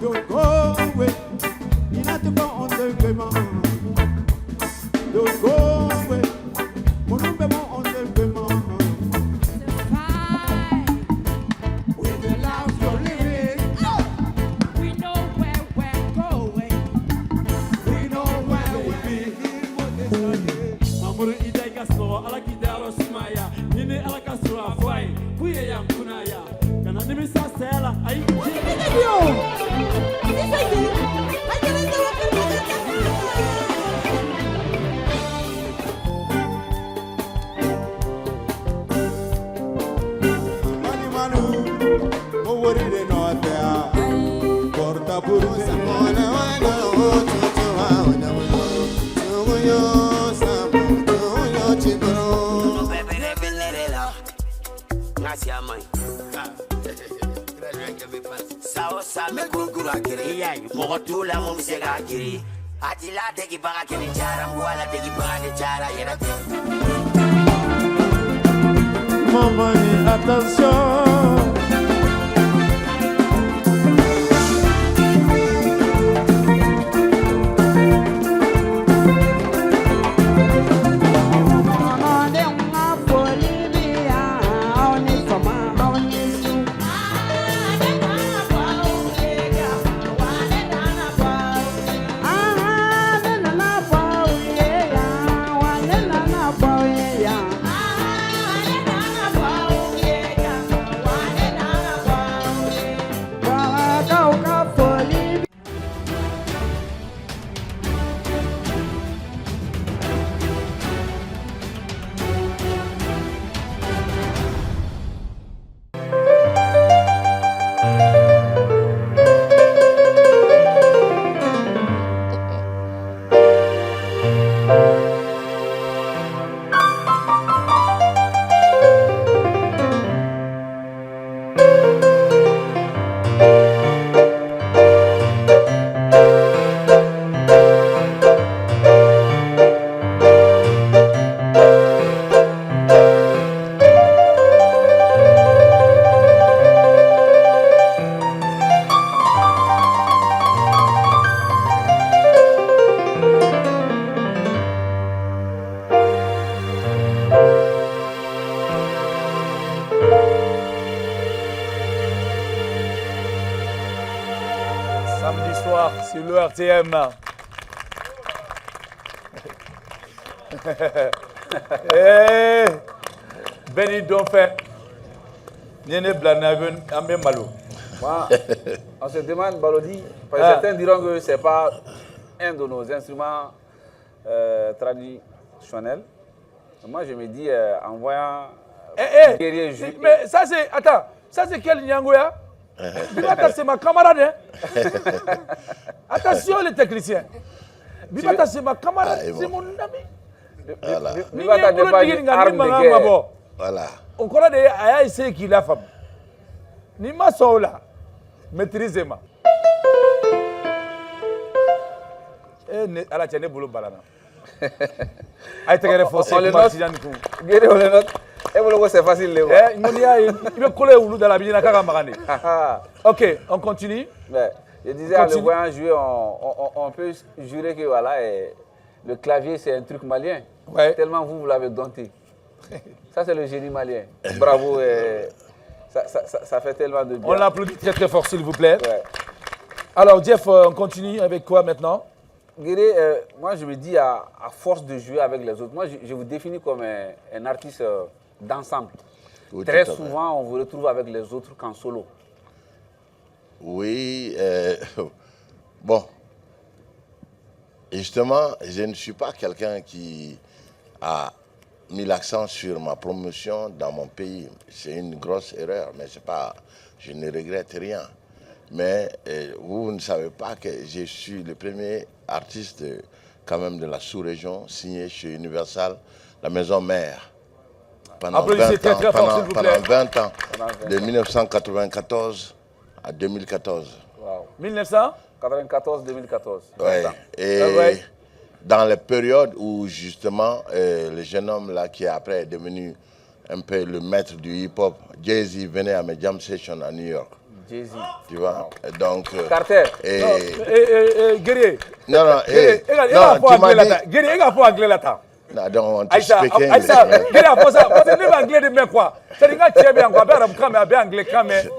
Don't go away. You not to go on the payment. Don't go away. Mon be mon on the payment. With the life you're living, We know where we're going. we know where we'll be. Amuru idai kasno ala kidaro simaya nini ala kasro afai kuye ya kunaya kana nimi sasela ai Mani manu, mo wori de no atea. Porta por Maman, attention. Samedi soir sur le RTM. Béni Donfin. Niene Blanaven Ambe Malo. On se demande, Balodi, parce que certains diront que ce n'est pas un de nos instruments traditionnels. Moi, je me dis, en voyant guerrier jouer... Mais ça c'est... Attends, ça c'est quel Nyangoya? Bibata c'est ma camarade. Hein? Attention les techniciens. Bibata c'est ma camarade, c'est mon ami. Voilà. Bibata n'est pas une arme de guerre. Voilà. On connaît des aya ici qui la femme. Ni ma sola. Maîtrisez-moi. Et à la tienne boulot balana. Aïe te gare forcé. On le note. Guerrier on le note. Et vous c'est facile les voir. Il veut coller au loup dans la bille na magani. Ok, on continue. Mais, je disais, en le voyant jouer, on peut jurer que voilà, le clavier c'est un truc malien. Ouais. Tellement vous l'avez dompté. Ça c'est le génie malien. Bravo. Ça fait tellement de bien. On l'applaudit très très fort s'il vous plaît. Ouais. Alors Jeff, on continue avec quoi maintenant? Guéré, moi je me dis à force de jouer avec les autres, moi je vous définis comme un artiste d'ensemble. Oui, Très tout à fait. souvent on vous retrouve avec les autres qu'en solo. Oui, bon. Justement, je ne suis pas quelqu'un qui a mis l'accent sur ma promotion dans mon pays. C'est une grosse erreur, mais c'est pas, je ne regrette rien. Mais vous ne savez pas que je suis le premier artiste quand même de la sous-région signé chez Universal, la maison mère. Pendant 20 ans, pendant 20 ans, de 1994 à 2014. Wow. 1994-2014. Ouais. Et dans les périodes où justement le jeune homme là qui après est devenu un peu le maître du hip-hop, Jay-Z venait à mes jam sessions à New York. Jay-Z. Tu vois? Donc. Carter. Guerrier. Non, non, Guerrier, tu m'as dit. Guerrier, il va pour anglais là-dedans. No, I don't want to Aïssa, speak English. Aïssa, Guerrier, pour ça, parce que les anglais de même quoi. C'est des gars qui aiment bien quoi, bien arabe, bien anglais, mais.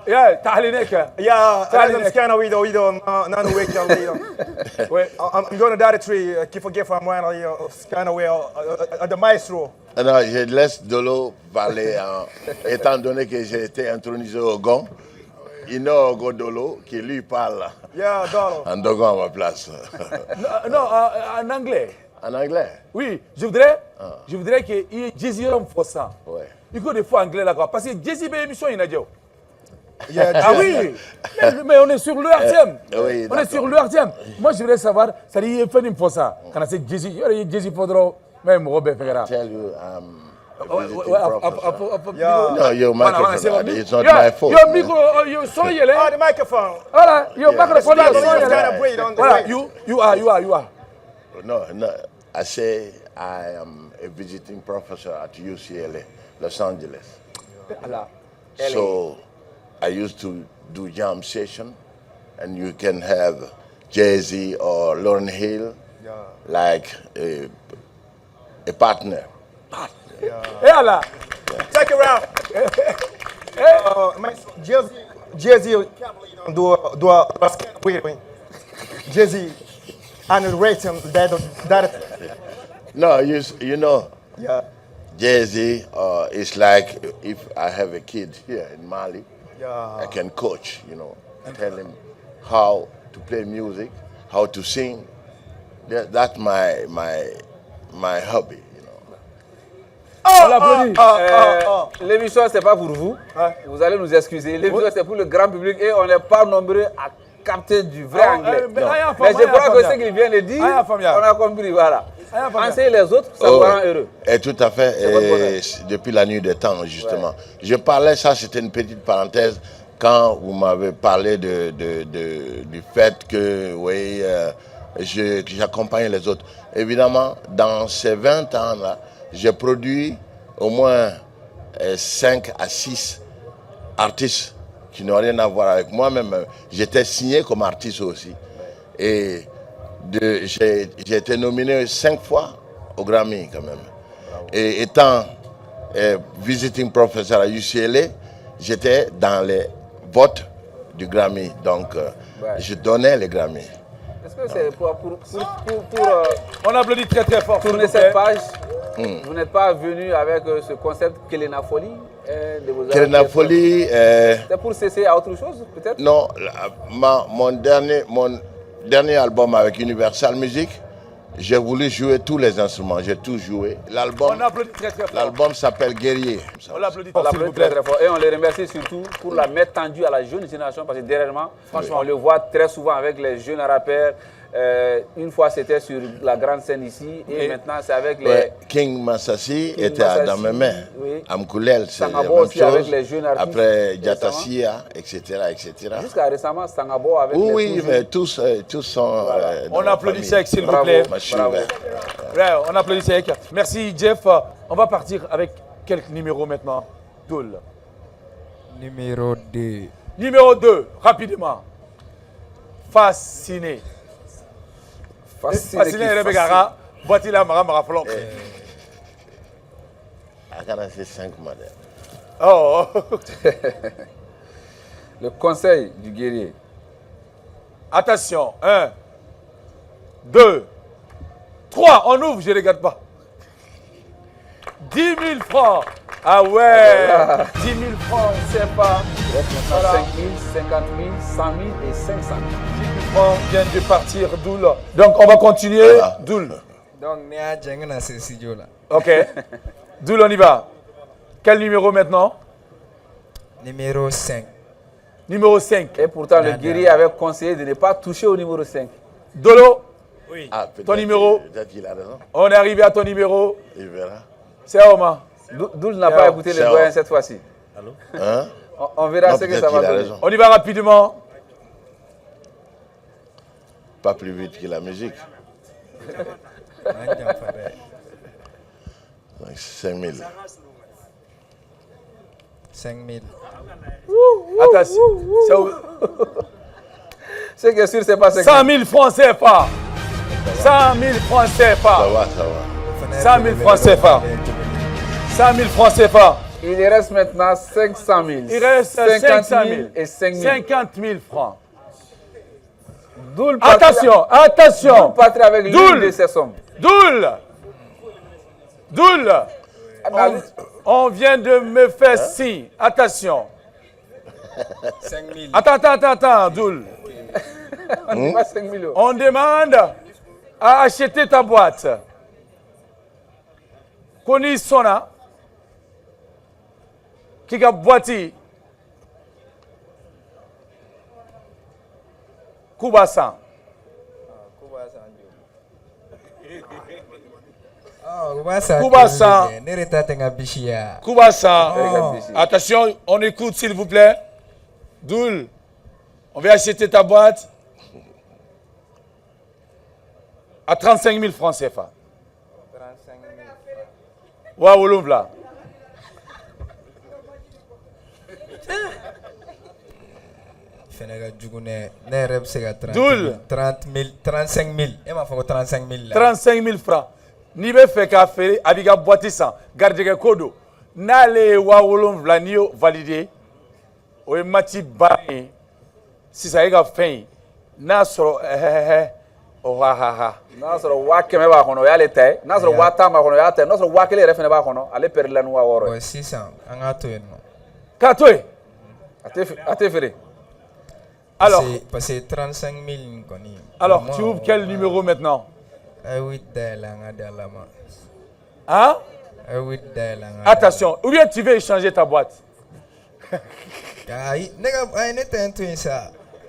Yeah, tahlinek. Yeah, I'm kind of widow, not awake, I'm going to die the tree, keep forget from one, kind of way, the maestro. Non, je laisse Dolo parler, étant donné que j'ai été intronisé au Gong. Il y a Ogo Dolo qui lui parle Yeah, Dolo. en Dogon à ma place. Non, en anglais. En anglais? Oui, je voudrais que Jay-Z fasse ça. Ouais. Il faut des fois anglais là quoi, parce que Jay-Z a émission il a dit. Yeah, Ah oui, mais on est sur le RTM. Oui, On est sur le RTM. Moi, je voudrais savoir, ça dit, il fait une fois ça. Quand c'est Jay-Z, Jay-Z faudra même Robert Ferreira. Tell you, a visiting professor. Yeah. No, your microphone, it's not Yeah, my fault. Your micro, your son, you Oh, the microphone. Voilà, your microphone, your son, It's kind you of breed on the Voilà, way. you are. No, I say I am a visiting professor at UCLA, Los Angeles. So I used to do jam session, and you can have Jay-Z or Lauryn Hill like a partner. Et alors, Check it out. Jay-Z do a scan weird. Jay-Z and the rating that No, you know, yeah. Jay-Z is like if I have a kid here in Mali, Yeah. I can coach, tell him how to play music, how to sing. That's my hobby, on l'applaudit. L'émission, c'est pas pour vous. Vous allez nous excuser. L'émission, c'est pour le grand public et on n'est pas nombreux à capter du vrai anglais. Mais je crois que ce qu'il vient de dire, on a compris. Voilà. Enseignez les autres, ça vous rend heureux. Et tout à fait, et depuis la nuit des temps, justement. Je parlais, ça c'était une petite parenthèse, quand vous m'avez parlé du fait que, oui, j'accompagne les autres. Évidemment, dans ces 20 ans-là, j'ai produit au moins 5 à 6 artistes qui n'ont rien à voir avec moi-même. J'étais signé comme artiste aussi. Et j'ai été nominé 5 fois au Grammy quand même. Et étant visiting professor à UCLA, j'étais dans les votes du Grammy. Donc, je donnais les Grammy. Est-ce que c'est pour On applaudit très très fort. tourner cette page, vous n'êtes pas venu avec ce concept Kelena Folie de vos Kelena Folie. C'est pour cesser à autre chose, peut-être? Non, mon dernier album avec Universal Music, j'ai voulu jouer tous les instruments, j'ai tout joué. On applaudit très très fort. L'album s'appelle Guerrier. On l'applaudit On fort, s'il vous l'applaudit plaît. très, très fort. Et on les remercie surtout pour la mettre tendue à la jeune génération parce que dernièrement, franchement, on le voit très souvent avec les jeunes rappeurs. Une fois c'était sur la grande scène ici et maintenant c'est avec les... Ouais, King Massassi était dans mes mains. Oui. Amkoulel, c'est la Sangabo même aussi avec chose. les jeunes artistes. Après Jatassia, etc. Jusqu'à récemment, Sangabo avec les Oui, toujours. mais tous sont... On applaudit Sek, s'il vous Bravo. plaît. Moi, je suis Bravo. ouvert. Ouais, on applaudit Sek. Merci Jeff. On va partir avec quelques numéros maintenant. Doul. Numéro 2. Numéro 2, rapidement. Fasciné. Fasciné Rebegara. Voici la Mara Flonk. I can say 5 modèles. Oh. Le conseil du guerrier. Attention. 1, 2, 3. On ouvre, je ne regarde pas. 10 000 francs. Ah ouais. 10 000 francs, c'est pas. 5 000, 50 000, 100 000 et 500 000. 10 000 francs vient de partir, Doul. Donc on va continuer. Voilà. Doul. Donc, nous avons dans ce studio-là. Ok. Doul, on y va. Quel numéro maintenant? Numéro 5. Numéro 5. Et pourtant, le guerrier avait conseillé de ne pas toucher au numéro 5. Dolo, Ah, peut-être Ton numéro. Peut-être qu'il a raison. on est arrivé à ton numéro. Il verra. C'est Oma. Doul n'a pas écouté les doyens cette fois-ci. Hein? On verra Non, ce que peut-être ça va qu'il a donner. raison. On y va rapidement. Pas plus vite que la musique. Donc 5 000. 5 000. Attention. Ce qui est sûr, c'est pas 5 100 000 francs CFA. 100 000 francs CFA. Ça va. 100 000 francs CFA. 100 000 francs CFA. Il reste maintenant 500 000. Il reste 500 000 et 5 000. 50 000 francs. Doul Attention, attention. Patrie avec l'une de ces sommes. Doul. On vient de me faire signe. Attention. 5 000. Attends, Doul. On dit pas 5 millions. On demande à acheter ta boîte. Koni sona. Qui a boîti. Kubasan. Kubasan. Attention, on écoute s'il vous plaît. Doul, on va acheter ta boîte à 35 000 francs CFA. 35 000 francs. Waouh, là. Doul. 35 000. Et m'a fait 35 000 là. 35 000 francs. Ni be fait qu'à faire avec la boîte sans garder kodo. N'allez waouh, là ni validé. O mati bae. Si ça y a fin. Na soro oh ha. Na soro wa keme ba kono ya le tay. Na soro wa ta ma kono ya tay. Na soro wa kele refene ba kono. Ale perdre la noa woro. 600. Anga to en. Katoy. Ate fere. Alors, c'est 35 000 koni. Alors, tu ouvres quel numéro maintenant? Hein? Attention, ou bien tu veux échanger ta boîte?